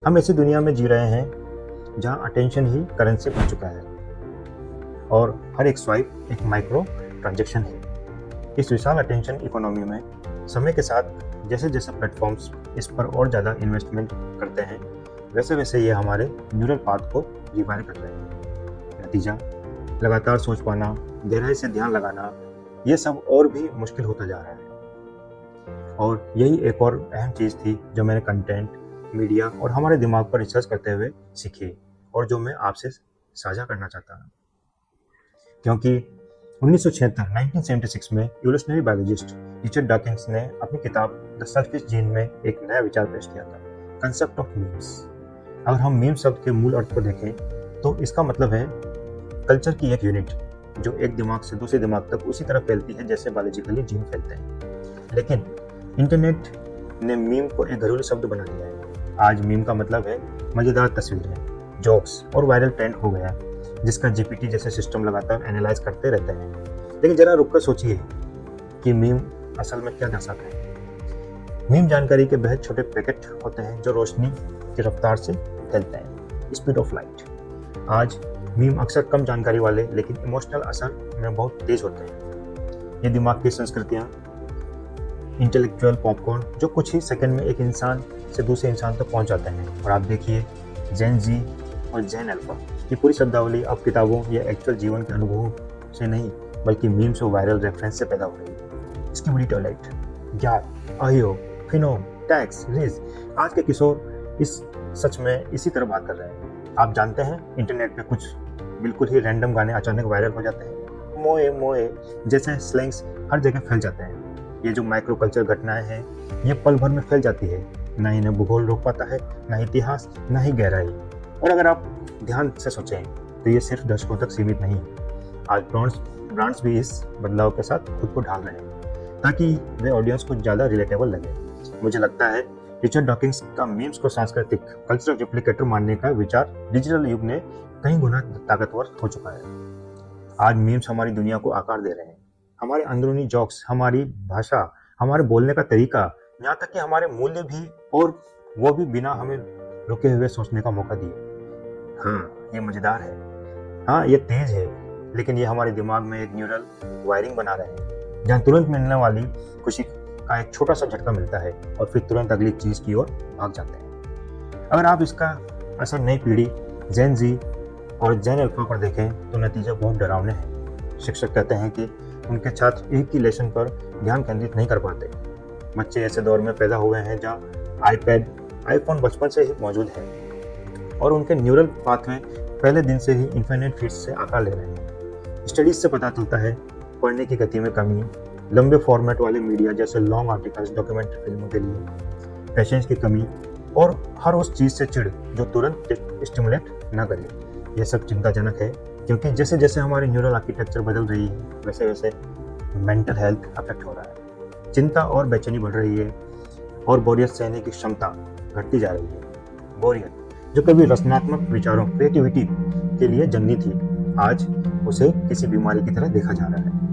हम ऐसी दुनिया में जी रहे हैं जहां अटेंशन ही करेंसी बन चुका है और हर एक स्वाइप एक माइक्रो ट्रांजैक्शन है। इस विशाल अटेंशन इकोनॉमी में समय के साथ जैसे जैसे प्लेटफॉर्म्स इस पर और ज़्यादा इन्वेस्टमेंट करते हैं, वैसे वैसे ये हमारे न्यूरल पाथ को रिवायर कर रहे हैं। नतीजा, लगातार सोच पाना, गहराई से ध्यान लगाना, ये सब और भी मुश्किल होता जा रहा है। और यही एक और अहम चीज़ थी जो मैंने कंटेंट, मीडिया और हमारे दिमाग पर रिसर्च करते हुए सीखी और जो मैं आपसे साझा करना चाहता हूँ। क्योंकि 1976 में इवोल्यूशनरी बायोलॉजिस्ट रिचर्ड डॉकिंस ने अपनी किताब द सेल्फिश जीन में एक नया विचार पेश किया था, कंसेप्ट ऑफ मीम्स। अगर हम मीम शब्द के मूल अर्थ को देखें तो इसका मतलब है कल्चर की एक यूनिट जो एक दिमाग से दूसरे दिमाग तक उसी तरह फैलती है जैसे बायोलॉजिकली जीन फैलते हैं। लेकिन इंटरनेट ने मीम को एक घरेलू शब्द बना दिया है। आज मीम का मतलब है मजेदार तस्वीरें, जोक्स और वायरल ट्रेंड हो गया, जिसका जीपीटी जैसे सिस्टम लगातार एनालाइज करते रहते हैं। लेकिन जरा रुक कर सोचिए कि मीम असल में क्या दर्शाता है। मीम जानकारी के बेहद छोटे पैकेट होते हैं जो रोशनी की रफ्तार से फैलते हैं, स्पीड ऑफ लाइट। आज मीम अक्सर कम जानकारी वाले लेकिन इमोशनल असर में बहुत तेज होते हैं। ये दिमाग की संस्कृतियाँ, इंटेलेक्चुअल पॉपकॉर्न जो कुछ ही सेकंड में एक इंसान से दूसरे इंसान तक पहुंच जाते हैं। और आप देखिए, जेन जी और जेन अल्फा की पूरी शब्दावली अब किताबों या एक्चुअल जीवन के अनुभवों से नहीं बल्कि मीम्स और वायरल रेफरेंस से पैदा हो रही है। इसकी बड़ी टॉयलेट, ज्ञात, अहियो, फिनोम, टैक्स, रिज, आज के किशोर इस सच में इसी तरह बात कर रहे हैं। आप जानते हैं, इंटरनेट पे कुछ बिल्कुल ही रैंडम गाने अचानक वायरल हो जाते हैं। मोए मोए जैसे स्लैंग्स हर जगह फैल जाते हैं। ये जो माइक्रो कल्चर घटनाएं हैं, ये पल भर में फैल जाती है। ना इन्हें भूगोल रोक पाता है, ना इतिहास, ना ही गहराई। और अगर आप ध्यान से सोचें तो ये सिर्फ दर्शकों तक सीमित नहीं है। आज ब्रांड्स भी इस बदलाव के साथ खुद को ढाल रहे हैं ताकि वे ऑडियंस को ज़्यादा रिलेटेबल लगे। मुझे लगता है रिचर्ड डॉकिंस का मीम्स को सांस्कृतिक कल्चरल रेप्लिकेटर मानने का विचार डिजिटल युग में कई गुना ताकतवर हो चुका है। आज मीम्स हमारी दुनिया को आकार दे रहे हैं। हमारे अंदरूनी जोक्स, हमारी भाषा, हमारे बोलने का तरीका, यहाँ तक कि हमारे मूल्य भी, और वो भी बिना हमें रुके हुए सोचने का मौका दिए। हाँ, ये मजेदार है, हाँ ये तेज है, लेकिन ये हमारे दिमाग में एक न्यूरल वायरिंग बना रहे हैं जहाँ तुरंत मिलने वाली खुशी का एक छोटा सा झटका मिलता है और फिर तुरंत अगली चीज की ओर भाग जाते हैं। अगर आप इसका असर नई पीढ़ी जेन जी और जेन अल्फा पर देखें तो नतीजा बहुत डरावने हैं। शिक्षक कहते हैं कि उनके छात्र एक ही लेसन पर ध्यान केंद्रित नहीं कर पाते। बच्चे ऐसे दौर में पैदा हुए हैं जहाँ आईपैड, आईफोन बचपन से ही मौजूद है और उनके न्यूरल पाथवे पहले दिन से ही इन्फिनिट फीट्स से आकार ले रहे हैं। स्टडीज से पता चलता है पढ़ने की गति में कमी, लंबे फॉर्मेट वाले मीडिया जैसे लॉन्ग आर्टिकल्स, डॉक्यूमेंट्री फिल्मों के लिए पेशेंस की कमी और हर उस चीज़ से चिढ़ जो तुरंत स्टिमुलेट न करे। यह सब चिंताजनक है क्योंकि जैसे जैसे हमारी न्यूरल आर्किटेक्चर बदल रही है वैसे वैसे मेंटल हेल्थ अफेक्ट हो रहा है। चिंता और बेचैनी बढ़ रही है और बोरियत सहने की क्षमता घटती जा रही है। बोरियत जो कभी रचनात्मक विचारों, क्रिएटिविटी के लिए जन्मी थी, आज उसे किसी बीमारी की तरह देखा जा रहा है।